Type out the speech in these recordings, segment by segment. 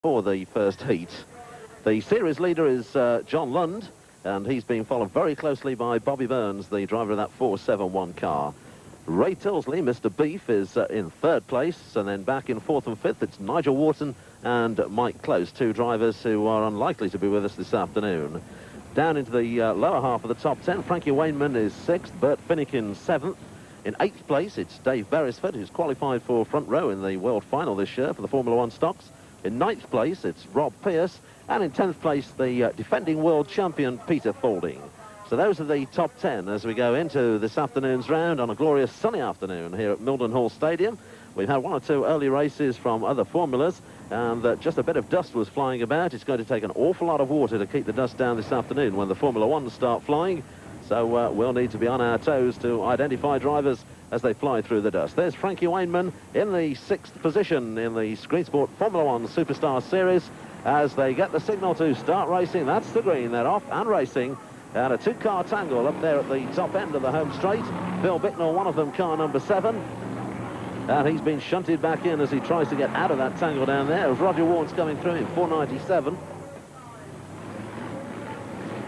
for the first heat. The series leader is John Lund, and he's being followed very closely by Bobby Burns, the driver of that 471 car. Ray Tilsley, Mr. Beef, is in third place, and then back in fourth and fifth, it's Nigel Wharton and Mike Close, two drivers who are unlikely to be with us this afternoon. Down into the lower half of the top 10, Frankie Wainman is sixth, Bert Finnegan seventh. In eighth place, it's Dave Beresford, who's qualified for front row in the World Final this year for the Formula One stocks. In ninth place, it's Rob Pearce. And in 10th place, the defending world champion, Peter Faulding. So those are the top 10 as we go into this afternoon's round on a glorious sunny afternoon here at Mildenhall Stadium. We've had one or two early races from other formulas, and just a bit of dust was flying about. It's going to take an awful lot of water to keep the dust down this afternoon when the Formula One start flying. So we'll need to be on our toes to identify drivers as they fly through the dust. There's Frankie Wainman in the sixth position in the Screen Sport Formula One Superstar Series as they get the signal to start racing. That's the green. They're off and racing. And a two-car tangle up there at the top end of the home straight. Bill Bicknell, one of them, car number 7. And he's been shunted back in as he tries to get out of that tangle down there. As Roger Warren's coming through in 497.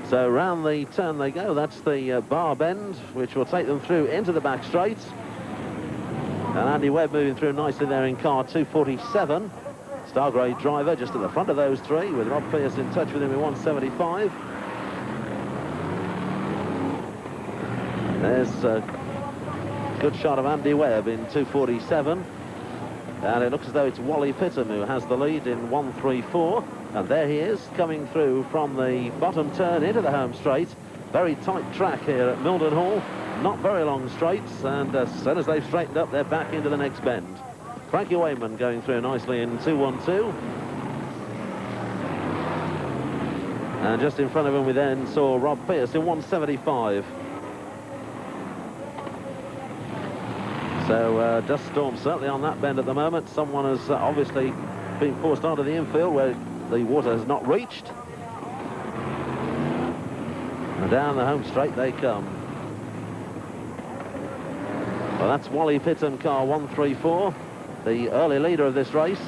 So round the turn they go. That's the bar bend, which will take them through into the back straight. And Andy Webb moving through nicely there in car 247. Stargrade driver just at the front of those three, with Rob Pearce in touch with him in 175. There's a good shot of Andy Webb in 247. And it looks as though it's Wally Pittam who has the lead in 134. And there he is, coming through from the bottom turn into the home straight. Very tight track here at Mildenhall. Not very long straights, and as soon as they've straightened up, they're back into the next bend. Frankie Wainman going through nicely in 212. And just in front of him, we then saw Rob Pearce in 175. So dust storm certainly on that bend at the moment. Someone has obviously been forced onto the infield where the water has not reached. And down the home straight they come. Well, that's Wally Pittam, car 134, the early leader of this race.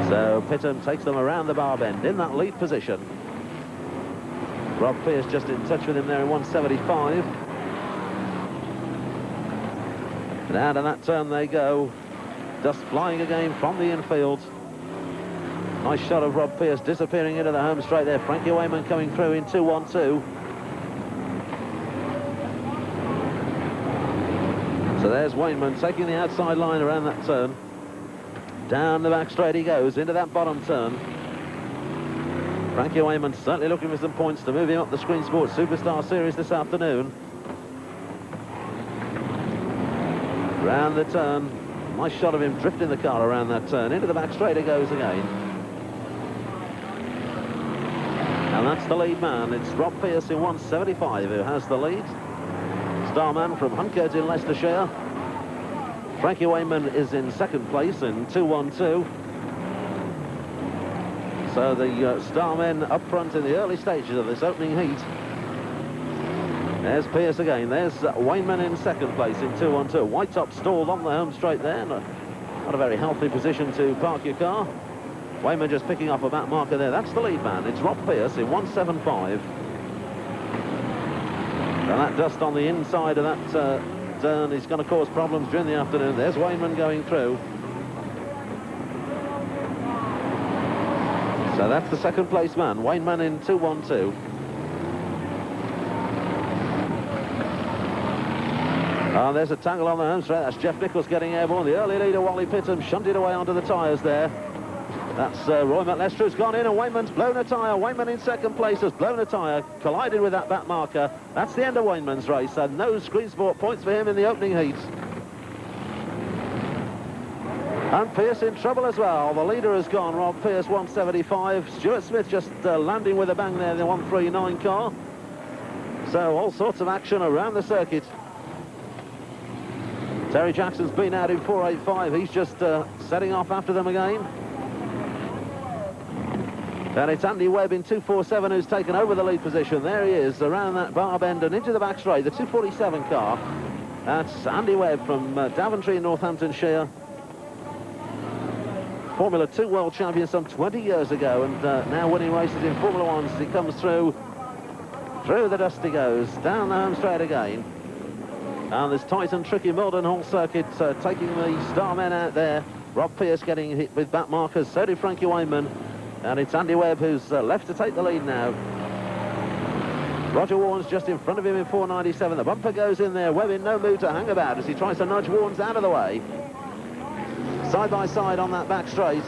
So Pittam takes them around the bar bend in that lead position. Rob Pearce just in touch with him there in 175. And out of that turn they go. Dust flying again from the infield. Nice shot of Rob Pearce disappearing into the home straight there. Frankie Wainman coming through in 212. So there's Wainman taking the outside line around that turn. Down the back straight he goes into that bottom turn. Frankie Wainman certainly looking for some points to move him up the Screen Sports Superstar Series this afternoon. Round the turn. Nice shot of him drifting the car around that turn. Into the back straight it goes again. And that's the lead man. It's Rob Pearce in 175 who has the lead. Starman from Huncote in Leicestershire. Frankie Wainman is in second place in 212. So the Starmen up front in the early stages of this opening heat. There's Pearce again. There's Wainman in second place in 212. White top stalled on the home straight there. Not a very healthy position to park your car. Wainman just picking up a back marker there. That's the lead man. It's Rob Pearce in 175. And that dust on the inside of that turn is going to cause problems during the afternoon. There's Wainman going through. So that's the second place man, Wainman in 212. Oh, there's a tangle on the home straight. That's Jeff Nichols getting airborne. The early leader, Wally Pittam, shunted away onto the tyres there. That's Roy McLester who's gone in, and Wainman's blown a tyre. Wainman in second place has blown a tyre, collided with that back marker. That's the end of Wainman's race, and no Screen Sport points for him in the opening heat. And Pearce in trouble as well. The leader has gone, Rob Pearce 175. Stuart Smith just landing with a bang there in the 139 car. So all sorts of action around the circuit. Terry Jackson's been out in 485. He's just setting off after them again. And it's Andy Webb in 247 who's taken over the lead position. There he is, around that bar bend and into the back straight, the 247 car. That's Andy Webb from Daventry in Northamptonshire. Formula 2 world champion some 20 years ago, and now winning races in Formula 1 as he comes through the dust he goes, down the home straight again. And this tight and tricky Mildenhall circuit taking the star men out there. Rob Pearce getting hit with back markers, so did Frankie Wayman. And it's Andy Webb who's left to take the lead now. Roger Warnes just in front of him in 4.97. The bumper goes in there. Webb in no mood to hang about as he tries to nudge Warnes out of the way. Side by side on that back straight.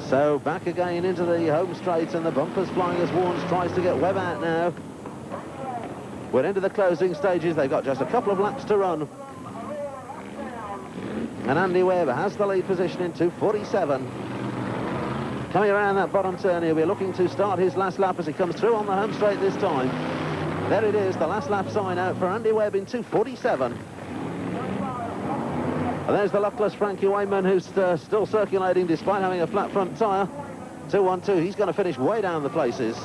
So back again into the home straight, and the bumper's flying as Warnes tries to get Webb out now. We're into the closing stages. They've got just a couple of laps to run. And Andy Webb has the lead position in 2.47. Coming around that bottom turn, he'll be looking to start his last lap as he comes through on the home straight this time. There it is, the last lap sign out for Andy Webb in 2.47. And there's the luckless Frankie Wayman, who's still circulating despite having a flat front tyre. 2.12, he's going to finish way down the places.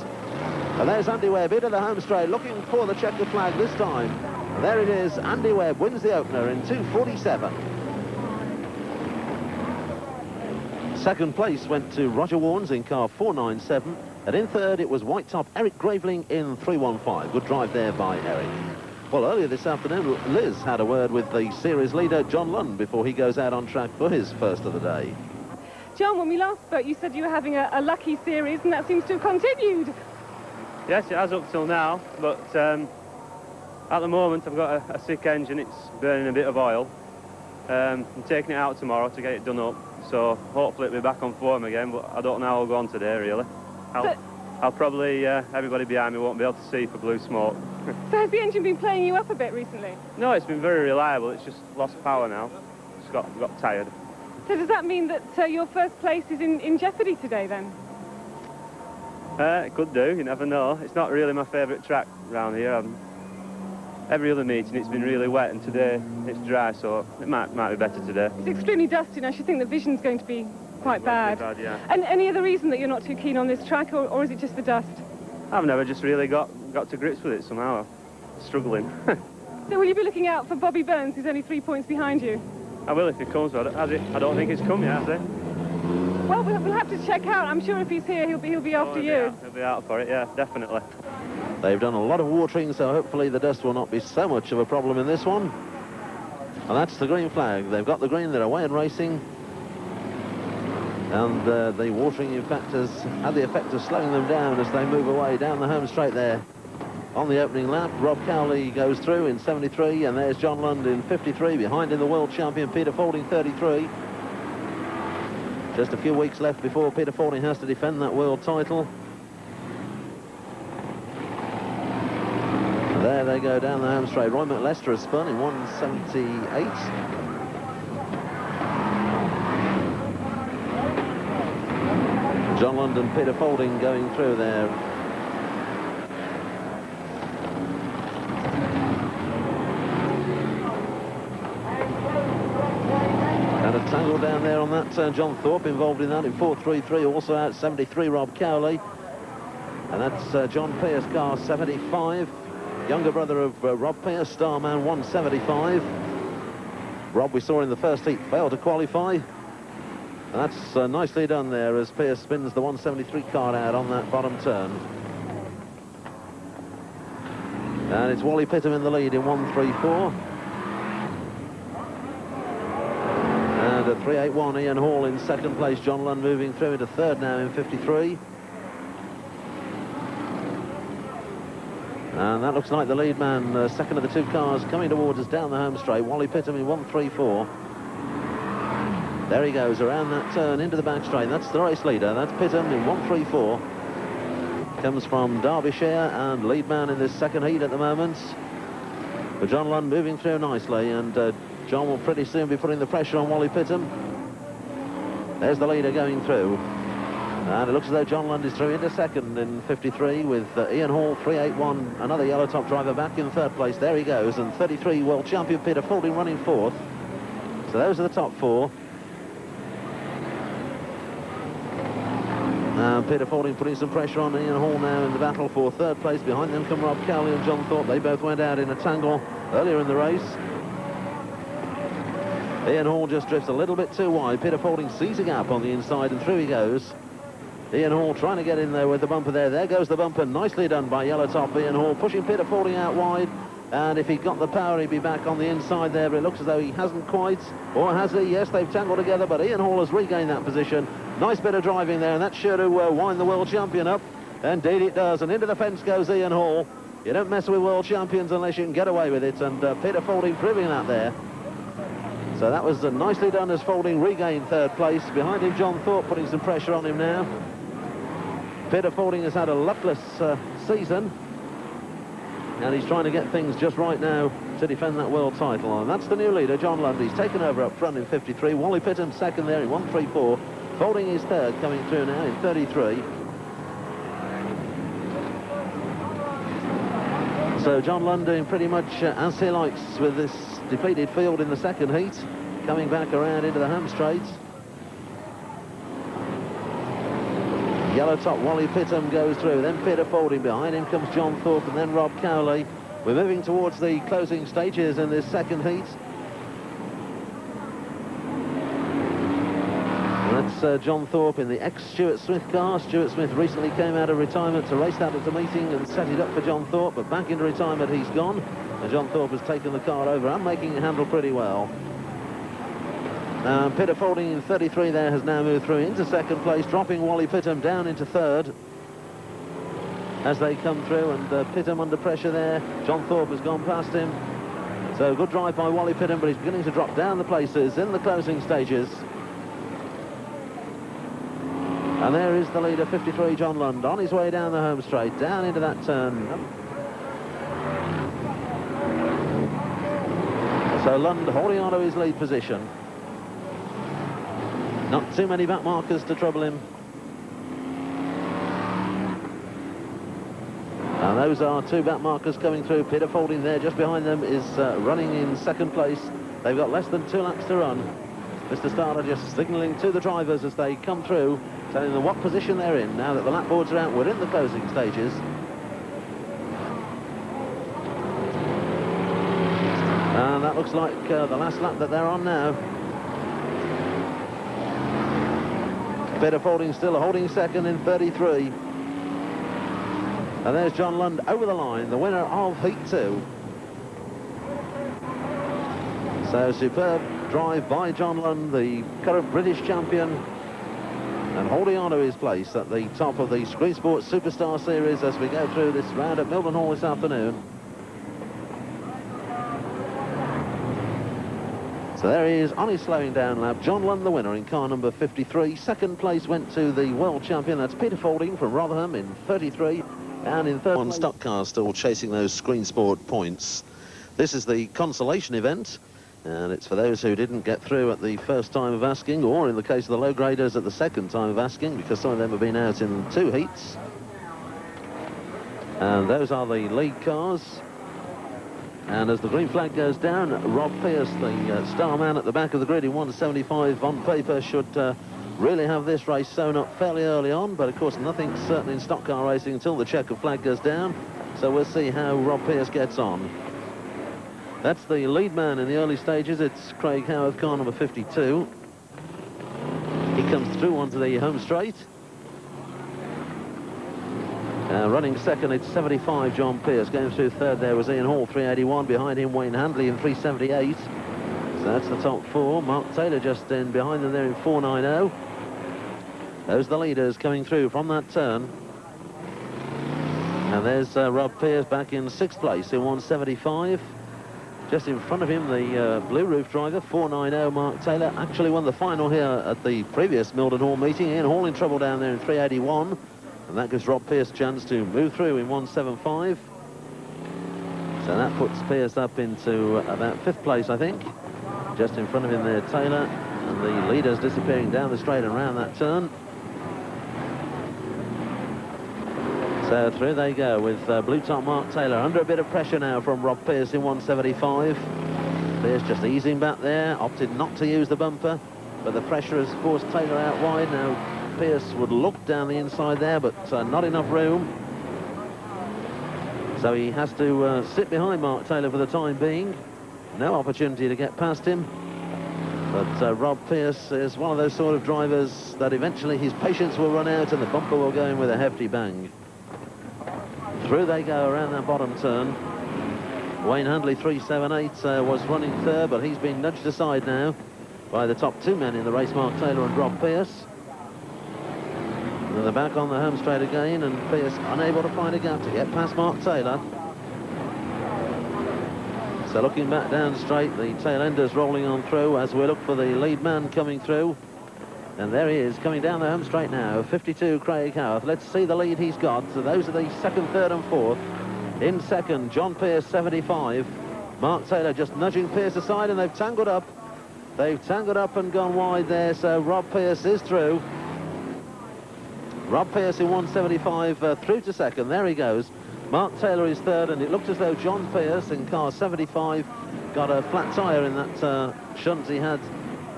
And there's Andy Webb into the home straight, looking for the checkered flag this time. And there it is, Andy Webb wins the opener in 2.47. Second place went to Roger Warnes in car 4.97. And in third, it was white top Eric Graveling in 3.15. Good drive there by Eric. Well, earlier this afternoon, Liz had a word with the series leader, John Lund, before he goes out on track for his first of the day. John, when we last spoke, you said you were having a lucky series, and that seems to have continued. Yes, it has up till now, but at the moment I've got a sick engine. It's burning a bit of oil. I'm taking it out tomorrow to get it done up, so hopefully it'll be back on form again, but I don't know how I'll go on today, really. I'll probably, everybody behind me won't be able to see for blue smoke. So has the engine been playing you up a bit recently? No, it's been very reliable. It's just lost power now. It's got tired. So does that mean that your first place is in jeopardy today, then? It could do, you never know. It's not really my favourite track round here. Every other meeting it's been really wet, and today it's dry, so it might be better today. It's extremely dusty, and I should think the vision's going to be quite bad. Yeah. And any other reason that you're not too keen on this track, or is it just the dust? I've never just really got to grips with it somehow. I'm struggling. So will you be looking out for Bobby Burns, who's only 3 points behind you? I will if he comes, but I don't think he's come yet, has he? Well, we'll have to check out. I'm sure if he's here, he'll be after you. He'll be out for it, yeah, definitely. They've done a lot of watering, so hopefully the dust will not be so much of a problem in this one. And that's the green flag. They've got the green, they're away and racing. And the watering, in fact, has had the effect of slowing them down as they move away down the home straight there. On the opening lap, Rob Cowley goes through in 73, and there's John Lund in 53. Behind in the world champion, Peter Faulding, 33. Just a few weeks left before Peter Faulding has to defend that world title. And there they go down the home straight. Roy McLester has spun in 178. John Lund and Peter Faulding going through there. And a tangle down there on that turn. John Thorpe involved in that in 4.33. Also out 73, Rob Cowley. And that's John Pearce, car 75. Younger brother of Rob Pearce, Starman 175. Rob, we saw in the first heat, failed to qualify. And that's nicely done there as Pearce spins the 173 car out on that bottom turn. And it's Wally Pittham in the lead in 134. And at 381, Ian Hall in second place. John Lund moving through into third now in 53. And that looks like the lead man, second of the two cars coming towards us down the home straight. Wally Pittham in 134. There he goes around that turn into the back straight. That's the race leader. That's Pittham in 134. Comes from Derbyshire and lead man in this second heat at the moment. But John Lund moving through nicely, and John will pretty soon be putting the pressure on Wally Pittham. There's the leader going through. And it looks as though John Lund is through into second in 53 with Ian Hall, 381, another yellow top driver back in third place. There he goes, and 33 world champion Peter Faulding running fourth. So those are the top four. Peter Faulding putting some pressure on Ian Hall now in the battle for third place. Behind them come Rob Cowley and John Thorpe. They both went out in a tangle earlier in the race. Ian Hall just drifts a little bit too wide. Peter Fording sees a gap on the inside and through he goes. Ian Hall trying to get in there with the bumper there. There goes the bumper. Nicely done by Yellow Top. Ian Hall pushing Peter Fording out wide. And if he got the power, he'd be back on the inside there. But it looks as though he hasn't quite. Or has he? Yes, they've tangled together. But Ian Hall has regained that position. Nice bit of driving there. And that's sure to wind the world champion up. Indeed it does. And into the fence goes Ian Hall. You don't mess with world champions unless you can get away with it. And Peter Fording proving that there. So that was nicely done as Fording regained third place. Behind him, John Thorpe putting some pressure on him now. Peter Fording has had a luckless season. And he's trying to get things just right now to defend that world title. And that's the new leader, John Lund. He's taken over up front in 53. Wally Pittam second there in 134. Fording is third, coming through now in 33. So John Lund doing pretty much as he likes with this depleted field in the second heat. Coming back around into the home straight. Yellow Top Wally Pittam goes through, then Peter Fording. Behind him comes John Thorpe and then Rob Cowley. We're moving towards the closing stages in this second heat. And that's John Thorpe in the ex-Stuart Smith car. Stuart Smith recently came out of retirement to race that at the meeting and set it up for John Thorpe, but back into retirement he's gone. And John Thorpe has taken the car over and making it handle pretty well. Peter Fording in 33 there has now moved through into second place, dropping Wally Pittam down into third as they come through, and Pittam under pressure there. John Thorpe has gone past him. So good drive by Wally Pittam, but he's beginning to drop down the places in the closing stages. And there is the leader, 53, John Lund, on his way down the home straight, down into that turn. So Lund holding on to his lead position. Not too many back markers to trouble him. And those are two back markers coming through. Peter Fording there just behind them is running in second place. They've got less than 2 laps to run. Mr. Starter just signalling to the drivers as they come through, telling them what position they're in. Now that the lap boards are out, we're in the closing stages. And that looks like the last lap that they're on now. Peter Fording still holding second in 33. And there's John Lund over the line, the winner of Heat 2. So superb drive by John Lund, the current British champion, and holding on to his place at the top of the Screen Sports Superstar Series as we go through this round at Mildenhall this afternoon. So there he is on his slowing down lap. John Lund, the winner in car number 53. Second place went to the world champion. That's Peter Fording from Rotherham in 33. And in third, one stock car still chasing those Screen Sport points. This is the consolation event. And it's for those who didn't get through at the first time of asking, or in the case of the low graders at the second time of asking, because some of them have been out in 2 heats. And those are the lead cars. And as the green flag goes down, Rob Pearce, the star man at the back of the grid in 175 on paper, should really have this race sewn up fairly early on. But of course, nothing's certain in stock car racing until the checkered flag goes down. So we'll see how Rob Pearce gets on. That's the lead man in the early stages. It's Craig Howard, car number 52. He comes through onto the home straight. Running second, it's 75, John Pearce. Going through third there was Ian Hall, 381. Behind him, Wayne Handley in 378. So that's the top 4. Mark Taylor just in behind them there in 490. Those are the leaders coming through from that turn. And there's Rob Pearce back in 6th place in 175. Just in front of him, the blue roof driver, 490, Mark Taylor, actually won the final here at the previous Mildenhall meeting. Ian Hall in trouble down there in 381. And that gives Rob Pearce a chance to move through in 175. So that puts Pearce up into about 5th place, I think. Just in front of him there, Taylor. And the leaders disappearing down the straight and round that turn. So through they go with blue top Mark Taylor under a bit of pressure now from Rob Pearce in 175. Pearce just easing back there, opted not to use the bumper, but the pressure has forced Taylor out wide. Now Pearce would look down the inside there, but not enough room. So he has to sit behind Mark Taylor for the time being. No opportunity to get past him. But Rob Pearce is one of those sort of drivers that eventually his patience will run out and the bumper will go in with a hefty bang. Through they go around that bottom turn. Wayne Handley 378 was running third, but he's been nudged aside now by the top two men in the race, Mark Taylor and Rob Pearce. And they're back on the home straight again, and Pearce unable to find a gap to get past Mark Taylor. So looking back down straight, the tail enders rolling on through as we look for the lead man coming through. And there he is, coming down the home straight now, 52, Craig Howarth. Let's see the lead he's got. So those are the second, third and fourth. In second, John Pearce, 75. Mark Taylor just nudging Pearce aside, and they've tangled up. They've tangled up and gone wide there, so Rob Pearce is through. Rob Pearce in 175 through to second. There he goes. Mark Taylor is third, and it looked as though John Pearce in car 75 got a flat tyre in that shunt he had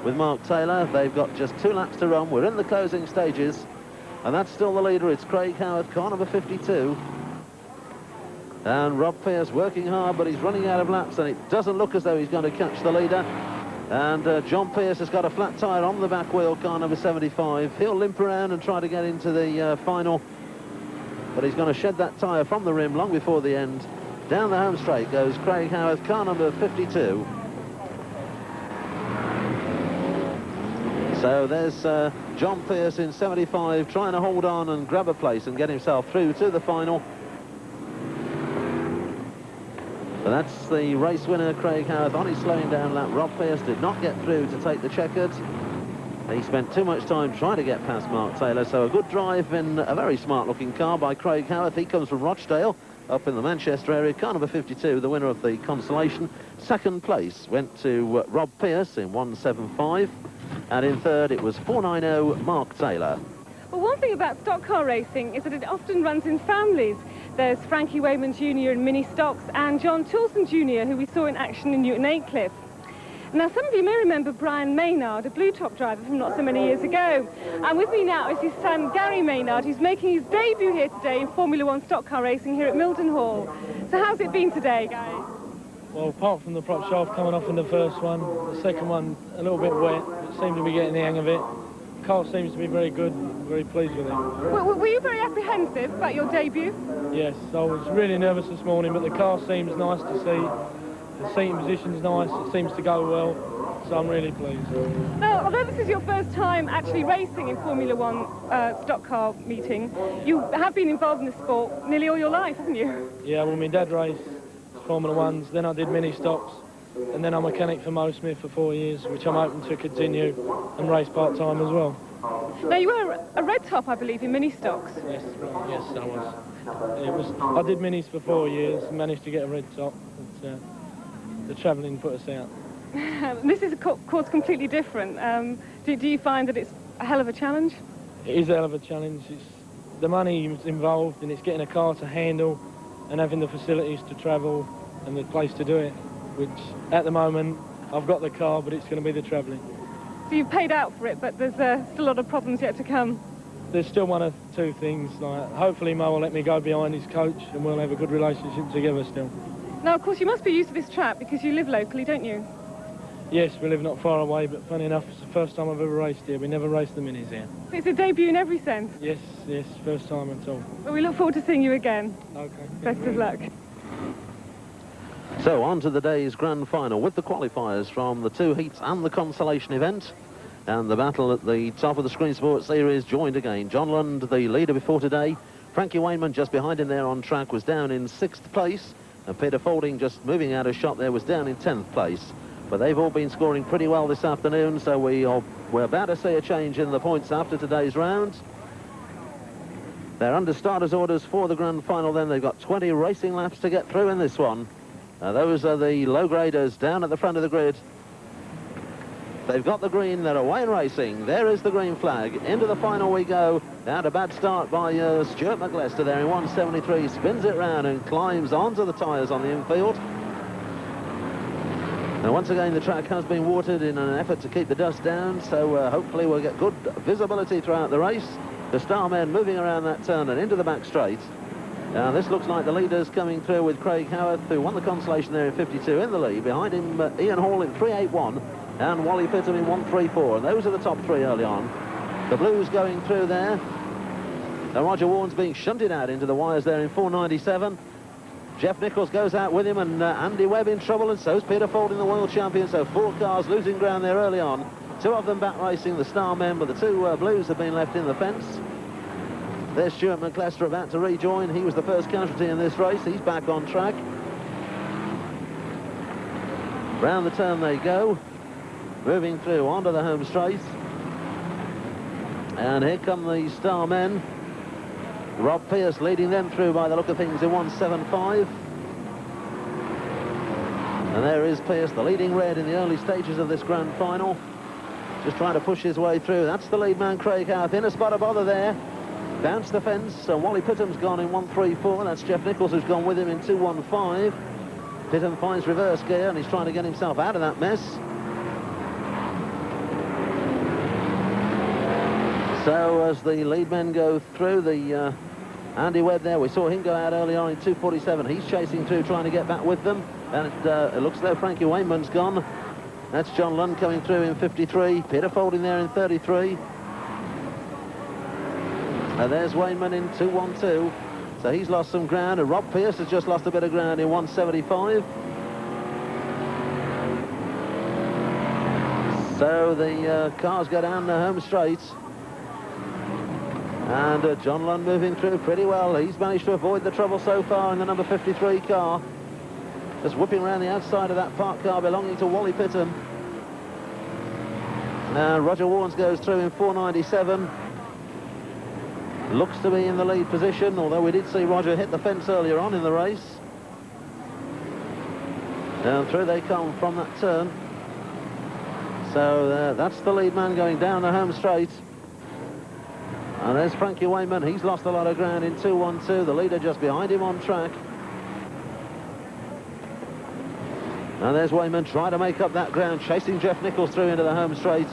with Mark Taylor. They've got just 2 laps to run. We're in the closing stages, and that's still the leader. It's Craig Howarth, car number 52. And Rob Pearce working hard, but he's running out of laps, and it doesn't look as though he's going to catch the leader. And John Pearce has got a flat tyre on the back wheel, car number 75. He'll limp around and try to get into the final, but he's going to shed that tyre from the rim long before the end. Down the home straight goes Craig Howarth, car number 52. So there's John Pearce in 75 trying to hold on and grab a place and get himself through to the final. But that's the race winner, Craig Howarth, on his slowing down lap. Rob Pearce did not get through to take the checkered. He spent too much time trying to get past Mark Taylor, so a good drive in a very smart-looking car by Craig Howarth. He comes from Rochdale, up in the Manchester area. Car number 52, the winner of the consolation. Second place went to Rob Pearce in 175, and in third it was 490 Mark Taylor. Well, one thing about stock car racing is that it often runs in families. There's Frankie Wayman Jr. in mini stocks and John Toulson Jr., who we saw in action in Newton Aycliffe. Now, some of you may remember Brian Maynard, a blue top driver from not so many years ago. And with me now is his son, Gary Maynard, who's making his debut here today in Formula One stock car racing here at Mildenhall. So how's it been today, Gary? Well, apart from the prop shaft coming off in the first one, the second one a little bit wet, but seemed to be getting the hang of it. The car seems to be very good, very pleased with it. Were you very apprehensive about your debut? Yes, I was really nervous this morning, but the car seems nice to see. The seating position's nice, it seems to go well, so I'm really pleased. Now, although this is your first time actually racing in Formula One stock car meeting, you have been involved in the sport nearly all your life, haven't you? Yeah, well, my dad raced Formula Ones, then I did mini stocks, and then I'm a mechanic for Mo Smith for 4 years, which I'm hoping to continue and race part-time as well. Now, you were a red top, I believe, in mini stocks. Yes, yes, I was. I did minis for 4 years and managed to get a red top, but the travelling put us out. This is, of course, completely different. Do you find that it's a hell of a challenge? It is a hell of a challenge. It's the money involved, and it's getting a car to handle and having the facilities to travel and the place to do it, which at the moment I've got the car, but it's going to be the travelling. So you've paid out for it, but there's still a lot of problems yet to come. There's still one or two things. Like, hopefully Mo will let me go behind his coach and we'll have a good relationship together still. Now, of course, you must be used to this track because you live locally, don't you? Yes, we live not far away, but funny enough, it's the first time I've ever raced here. We never raced the minis here. It's a debut in every sense. Yes, yes, first time at all. Well, we look forward to seeing you again. Okay. Best of luck. So on to the day's grand final with the qualifiers from the 2 heats and the consolation event. And the battle at the top of the Screen Sports Series joined again. John Lund, the leader before today. Frankie Wayman just behind him there on track was down in 6th place. And Peter Faulding, just moving out of shot there, was down in 10th place. But they've all been scoring pretty well this afternoon, so we're about to see a change in the points after today's round. They're under starters' orders for the grand final then. They've got 20 racing laps to get through in this one. Those are the low graders down at the front of the grid. They've got the green, they're away and racing. There is the green flag. Into the final we go. Now a bad start by Stuart McLester there in 173. Spins it round and climbs onto the tyres on the infield. And once again, the track has been watered in an effort to keep the dust down, so hopefully we'll get good visibility throughout the race. The Starmen moving around that turn and into the back straight. Now this looks like the leaders coming through with Craig Howarth, who won the consolation there in 52 in the lead. Behind him, Ian Hall in 381. and Wally Pittam in 1.34. And those are the top three early on. The Blues going through there. Now Roger Warren's being shunted out into the wires there in 4.97. Jeff Nichols goes out with him, and Andy Webb in trouble, and so's Peter Fording, the world champion. So 4 cars losing ground there early on. 2 of them back racing, the Star men, but the 2 Blues have been left in the fence. There's Stuart McClester about to rejoin. He was the first casualty in this race. He's back on track. Round the turn they go, moving through onto the home straight. And here come the Star men. Rob Pearce leading them through by the look of things in 1.75. And there is Pearce, the leading red in the early stages of this grand final. Just trying to push his way through. That's the lead man, Craig Howarth, in a spot of bother there. Bounced the fence, and Wally Pittam's gone in 1.34. That's Jeff Nichols who's gone with him in 2.15. Pittam finds reverse gear, and he's trying to get himself out of that mess. So as the lead men go through, the Andy Webb there, we saw him go out early on in 2.47. He's chasing through, trying to get back with them. And it looks as though Frankie Wayman's gone. That's John Lund coming through in 53. Peter Fording there in 33. And there's Wayman in 2.12. So he's lost some ground. And Rob Pearce has just lost a bit of ground in 1.75. So the cars go down the home straight. And John Lund moving through pretty well. He's managed to avoid the trouble so far in the number 53 car. Just whipping around the outside of that parked car belonging to Wally Pittam. Now Roger Warnes goes through in 4.97. Looks to be in the lead position, although we did see Roger hit the fence earlier on in the race. Down through they come from that turn. So that's the lead man going down the home straight. And there's Frankie Wayman. He's lost a lot of ground in 2.12. The leader just behind him on track. And there's Wayman trying to make up that ground, chasing Jeff Nichols through into the home straight.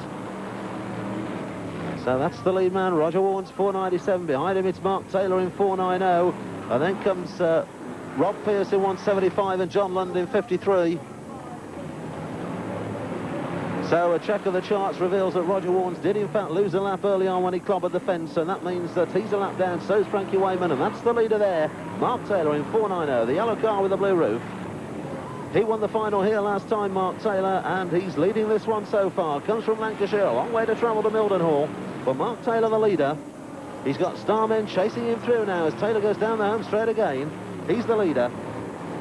So that's the lead man, Roger Warnes, 4.97. Behind him it's Mark Taylor in 4.90. And then comes Rob Pearce in 1.75 and John Lund in 53. So a check of the charts reveals that Roger Warnes did in fact lose a lap early on when he clobbered the fence, and that means that he's a lap down, so's Frankie Wayman, and that's the leader there, Mark Taylor in 4.90, the yellow car with the blue roof. He won the final here last time, Mark Taylor, and he's leading this one so far. Comes from Lancashire, a long way to travel to Mildenhall. But Mark Taylor, the leader, he's got Starmen chasing him through now as Taylor goes down the home straight again. He's the leader,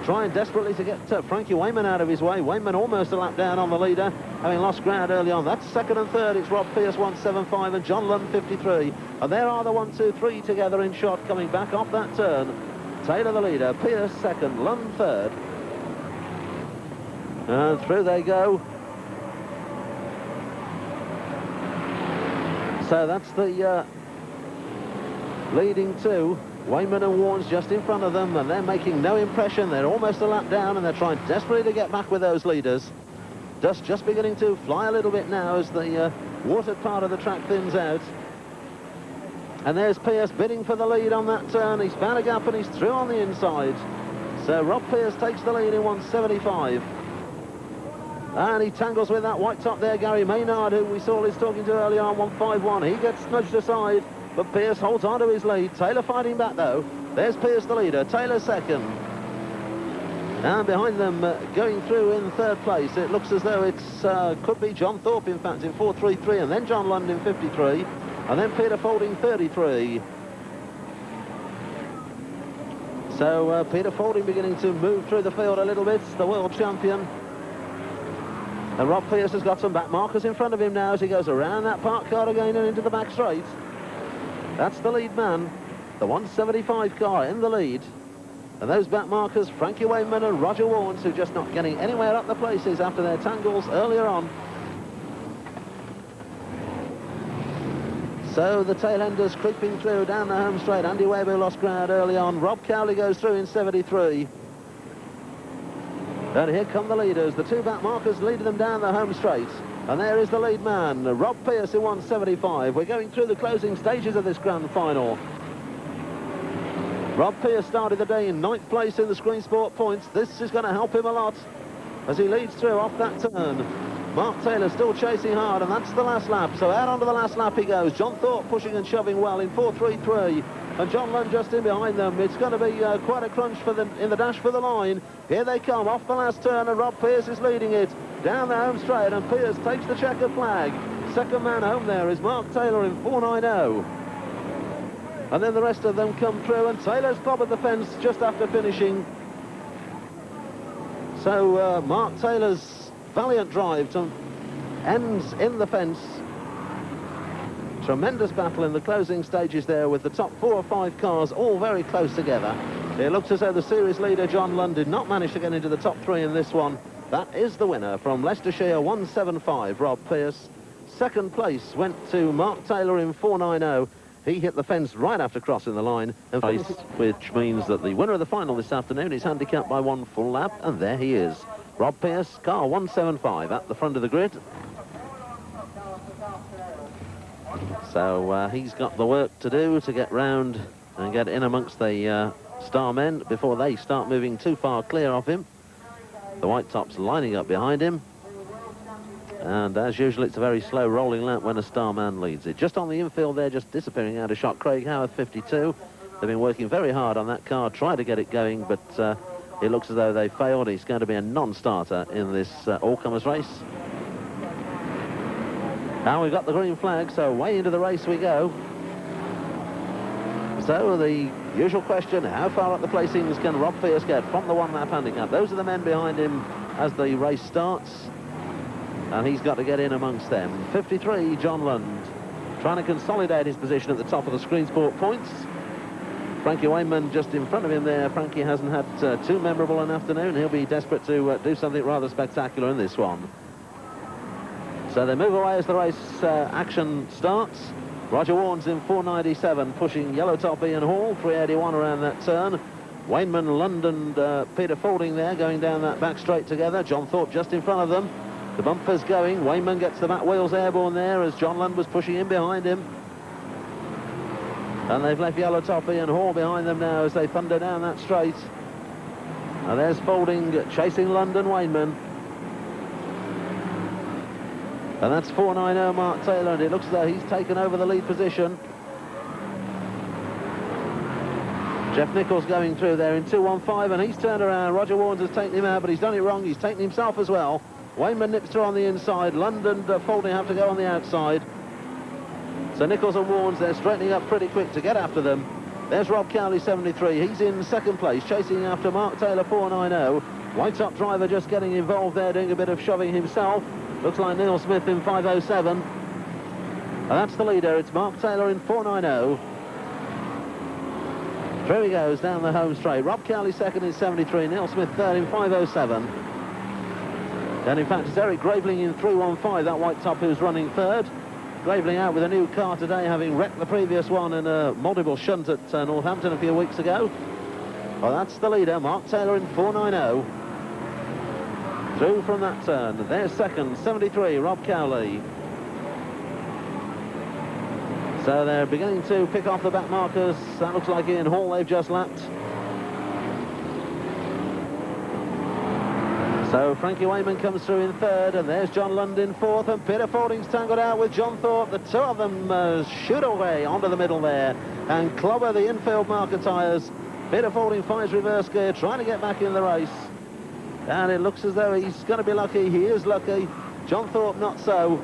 trying desperately to get Frankie Wayman out of his way. Wayman almost a lap down on the leader, having lost ground early on. That's second and third. It's Rob Pearce 1.75 and John Lund 53. And there are the 1, 2, 3 together in shot coming back off that turn. Taylor the leader, Pearce second, Lund third. And through they go. So that's the leading two. Wayman and Warnes just in front of them, and they're making no impression. They're almost a lap down, and they're trying desperately to get back with those leaders. Dust just beginning to fly a little bit now as the watered part of the track thins out. And there's Pearce bidding for the lead on that turn. He's found a gap and he's through on the inside. So Rob Pearce takes the lead in 1.75. And he tangles with that white top there, Gary Maynard, who we saw Liz talking to earlier on, 1.51. He gets nudged aside, but Pearce holds on to his lead. Taylor fighting back, though. There's Pearce, the leader. Taylor second. And behind them, going through in third place, it looks as though it's could be John Thorpe, in fact, in 4.33, and then John Lund in 53, and then Peter Fording 33. So Peter Fording beginning to move through the field a little bit, the world champion. And Rob Pearce has got some back markers in front of him now as he goes around that parked car again and into the back straight. That's the lead man, the 1.75 car in the lead. And those back markers, Frankie Wayman and Roger Warnes, who are just not getting anywhere up the places after their tangles earlier on. So the tail-enders creeping through down the home straight. Andy Webb, who lost ground early on. Rob Cowley goes through in 73. And here come the leaders. The two back markers leading them down the home straight. And there is the lead man, Rob Pearce in 1.75. We're going through the closing stages of this grand final. Rob Pearce started the day in 9th place in the Screen Sport points. This is going to help him a lot as he leads through off that turn. Mark Taylor still chasing hard, and that's the last lap. So out onto the last lap he goes. John Thorpe pushing and shoving well in 4.33. And John Lund just in behind them. It's going to be quite a crunch in the dash for the line. Here they come off the last turn, and Rob Pearce is leading it down the home straight, and Pearce takes the checkered flag. Second man home there is Mark Taylor in 4.90. And then the rest of them come through, and Taylor's clobbered the fence just after finishing. So Mark Taylor's valiant drive ends in the fence. Tremendous battle in the closing stages there, with the top 4 or 5 cars all very close together. It looks as though the series leader John Lund did not manage to get into the top 3 in this one. That is the winner from Leicestershire, 175, Rob Pearce. Second place went to Mark Taylor in 4.90. He hit the fence right after crossing the line, which means that the winner of the final this afternoon is handicapped by 1 full lap, and there he is. Rob Pearce, car 175 at the front of the grid. So he's got the work to do to get round and get in amongst the star men before they start moving too far clear of him. The white tops lining up behind him. And as usual, it's a very slow rolling lap when a star man leads it. Just on the infield there, just disappearing out of shot, Craig Howard, 52. They've been working very hard on that car, trying to get it going, but it looks as though they failed. He's going to be a non-starter in this all-comers race. Now we've got the green flag, so way into the race we go. So the usual question, how far up the placings can Rob Pearce get from the 1 lap handicap? Those are the men behind him as the race starts, and he's got to get in amongst them. 53, John Lund, trying to consolidate his position at the top of the screen sport points. Frankie Wayman just in front of him there. Frankie hasn't had too memorable an afternoon. He'll be desperate to do something rather spectacular in this one. So they move away as the race action starts. Roger Warnes in 4.97, pushing yellow top Ian Hall, 3.81 around that turn. Wayman, Lund and Peter Fording there going down that back straight together. John Thorpe just in front of them. The bumper's going. Wayman gets the back wheels airborne there as John Lund was pushing in behind him. And they've left yellow top Ian Hall behind them now as they thunder down that straight. And there's Fording chasing Lund and Wayman. And that's 4.90 Mark Taylor, and it looks as though he's taken over the lead position. Jeff Nichols going through there in 2.15, and he's turned around. Roger Warnes has taken him out, but he's done it wrong. He's taken himself as well. Wayman nips through on the inside. Lund and Fording have to go on the outside. So Nichols and Warnes, they're straightening up pretty quick to get after them. There's Rob Cowley, 73. He's in second place, chasing after Mark Taylor, 4.90. White top driver just getting involved there, doing a bit of shoving himself. Looks like Neil Smith in 5.07. And that's the leader. It's Mark Taylor in 4.90. Through he goes down the home straight. Rob Cowley second in 73. Neil Smith third in 5.07. And in fact, it's Eric Graveling in 3.15, that white top who's running third. Graveling out with a new car today, having wrecked the previous one in a multiple shunt at Northampton a few weeks ago. Well, that's the leader, Mark Taylor in 4.90. Through from that turn. There's second, 73, Rob Cowley. So they're beginning to pick off the back markers. That looks like Ian Hall they've just lapped. So Frankie Wayman comes through in third, and there's John Lund in fourth, and Peter Fording's tangled out with John Thorpe. The two of them shoot away onto the middle there and clobber the infield marker tyres. Peter Fording finds reverse gear, trying to get back in the race. And it looks as though he's going to be lucky. He is lucky. John Thorpe not so.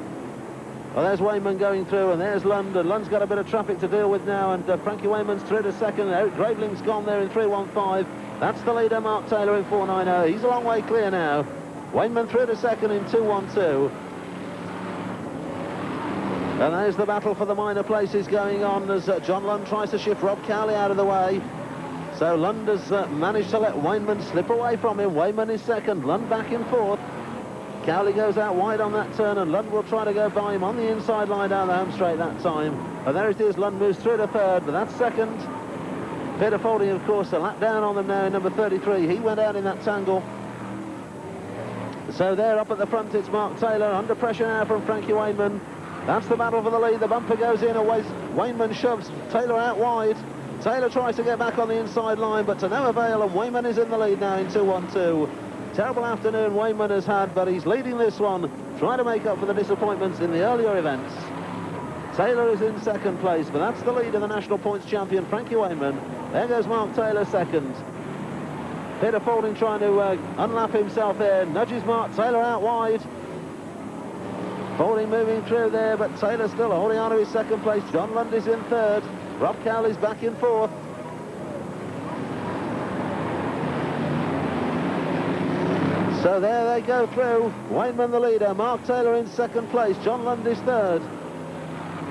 Well, there's Wayman going through, and there's Lund. And Lund's got a bit of traffic to deal with now, and Frankie Wayman's through to second. Eric Graveling's gone there in 3.15. That's the leader, Mark Taylor in 4.90. He's a long way clear now. Wayman through to second in 2.12. And there's the battle for the minor places going on as John Lund tries to shift Rob Cowley out of the way. So Lund has managed to let Wayman slip away from him. Wayman is second, Lund back in fourth. Cowley goes out wide on that turn, and Lund will try to go by him on the inside line down the home straight that time. And there it is, Lund moves through to third, but that's second. Peter Fording, of course, a lap down on them now in number 33. He went out in that tangle. So there up at the front, it's Mark Taylor, under pressure now from Frankie Wayman. That's the battle for the lead. The bumper goes in, and Wayman shoves Taylor out wide. Taylor tries to get back on the inside line, but to no avail, and Wayman is in the lead now in 2.12. Terrible afternoon Wayman has had, but he's leading this one trying to make up for the disappointments in the earlier events. Taylor is in second place, but that's the lead of the national points champion, Frankie Wayman. There goes Mark Taylor second. Peter Faulding trying to unlap himself there, nudges Mark Taylor out wide. Faulding moving through there, but Taylor still holding on to his second place. John Lund is in third. Rob Cowley's back in fourth. So there they go through. Wayman the leader, Mark Taylor in second place, John Lund is third.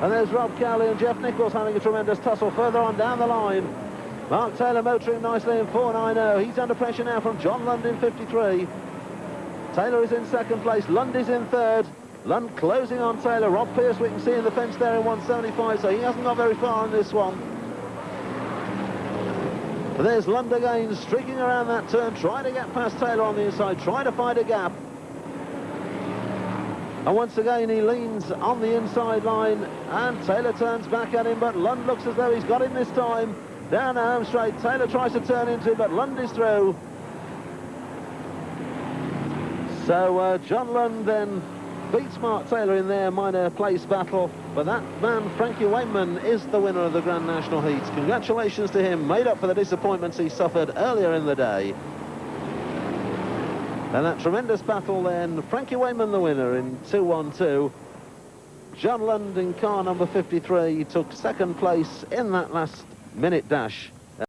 And there's Rob Cowley and Jeff Nichols having a tremendous tussle further on down the line. Mark Taylor motoring nicely in 4.90. He's under pressure now from John Lund in 53. Taylor is in second place, Lund is in third. Lund closing on Taylor. Rob Pearce, we can see in the fence there in 175, so he hasn't got very far on this one. But there's Lund again, streaking around that turn, trying to get past Taylor on the inside, trying to find a gap. And once again, he leans on the inside line, and Taylor turns back at him, but Lund looks as though he's got him this time. Down the home straight, Taylor tries to turn into him, but Lund is through. So John Lund then beats Mark Taylor in their minor place battle, but that man, Frankie Wayman, is the winner of the Grand National Heats. Congratulations to him, made up for the disappointments he suffered earlier in the day. And that tremendous battle then, Frankie Wayman the winner in 2-1-2. John Lund in car number 53 took second place in that last minute dash.